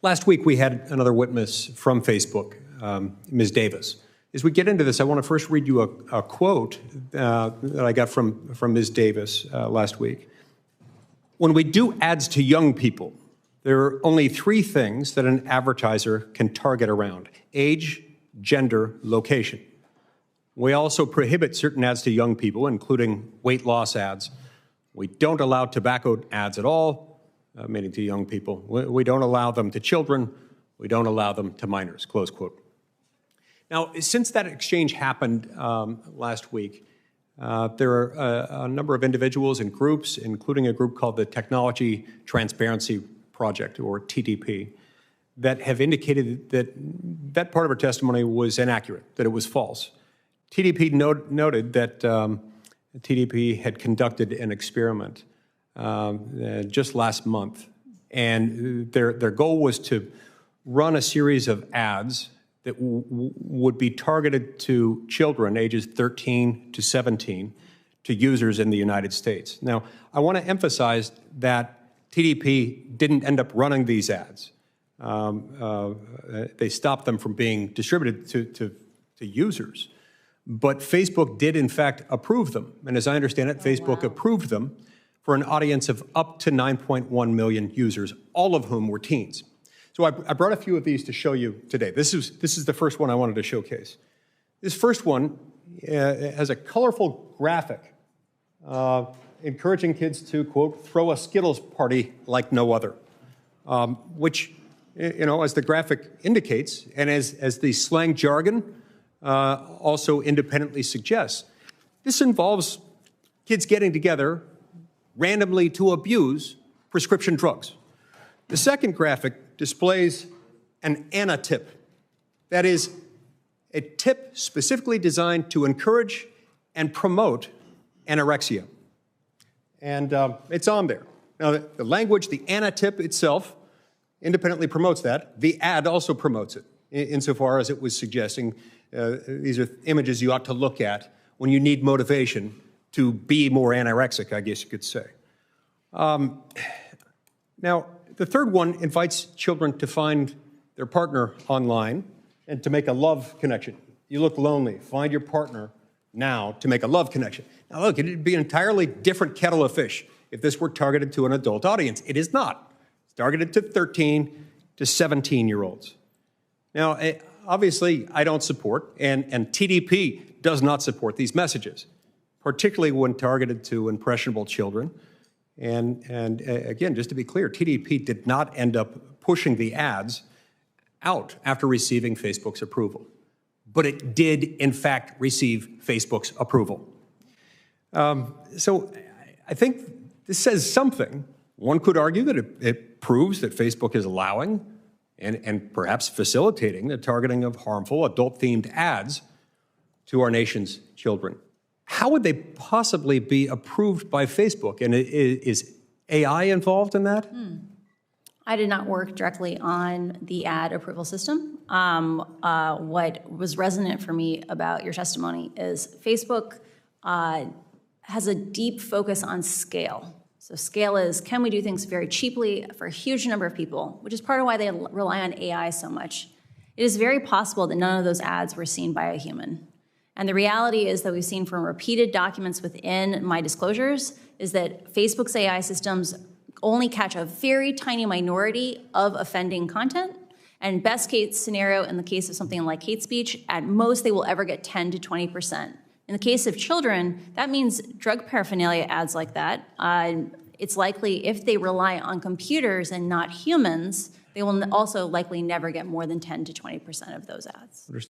Last week, we had another witness from Facebook, Ms. Davis. As we get into this, I want to first read you a quote that I got from Ms. Davis last week. When we do ads to young people, there are only three things that an advertiser can target around: age, gender, location. We also prohibit certain ads to young people, including weight loss ads. We don't allow tobacco ads at all, meaning to young people. We don't allow them to children. We don't allow them to minors, close quote. Now, since that exchange happened last week, there are a number of individuals and groups, including a group called the Technology Transparency Project, or TTP, that have indicated that that part of her testimony was inaccurate, that it was false. TTP noted that TTP had conducted an experiment just last month, and their goal was to run a series of ads that would be targeted to children ages 13 to 17, to users in the United States. Now, I want to emphasize that TTP didn't end up running these ads. They stopped them from being distributed to users. But Facebook did, in fact, approve them. And as I understand it, Facebook approved them for an audience of up to 9.1 million users, all of whom were teens. So I brought a few of these to show you today. This is the first one I wanted to showcase. This first one has a colorful graphic encouraging kids to, quote, throw a Skittles party like no other, which, as the graphic indicates, and as the slang jargon also independently suggests, this involves kids getting together randomly to abuse prescription drugs. The second graphic displays an Anna tip. That is, a tip specifically designed to encourage and promote anorexia. And it's on there. Now, the language, the Anna tip itself, independently promotes that. The ad also promotes it, insofar as it was suggesting these are images you ought to look at when you need motivation to be more anorexic, I guess you could say. Now, the third one invites children to find their partner online and to make a love connection. You look lonely, find your partner now to make a love connection. Now look, it'd be an entirely different kettle of fish if this were targeted to an adult audience. It is not. It's targeted to 13 to 17-year-olds. Now, obviously, I don't support, and TTP does not support these messages, particularly when targeted to impressionable children. And again, just to be clear, TTP did not end up pushing the ads out after receiving Facebook's approval. But it did, in fact, receive Facebook's approval. So I think this says something. One could argue that it proves that Facebook is allowing and perhaps facilitating the targeting of harmful adult-themed ads to our nation's children. How would they possibly be approved by Facebook? And is AI involved in that? I did not work directly on the ad approval system. What was resonant for me about your testimony is Facebook has a deep focus on scale. So scale is, can we do things very cheaply for a huge number of people, which is part of why they rely on AI so much. It is very possible that none of those ads were seen by a human. And the reality is that we've seen from repeated documents within my disclosures is that Facebook's AI systems only catch a very tiny minority of offending content. And best case scenario, in the case of something like hate speech, at most they will ever get 10 to 20%. In the case of children, that means drug paraphernalia ads like that. It's likely if they rely on computers and not humans, they will also likely never get more than 10 to 20% of those ads.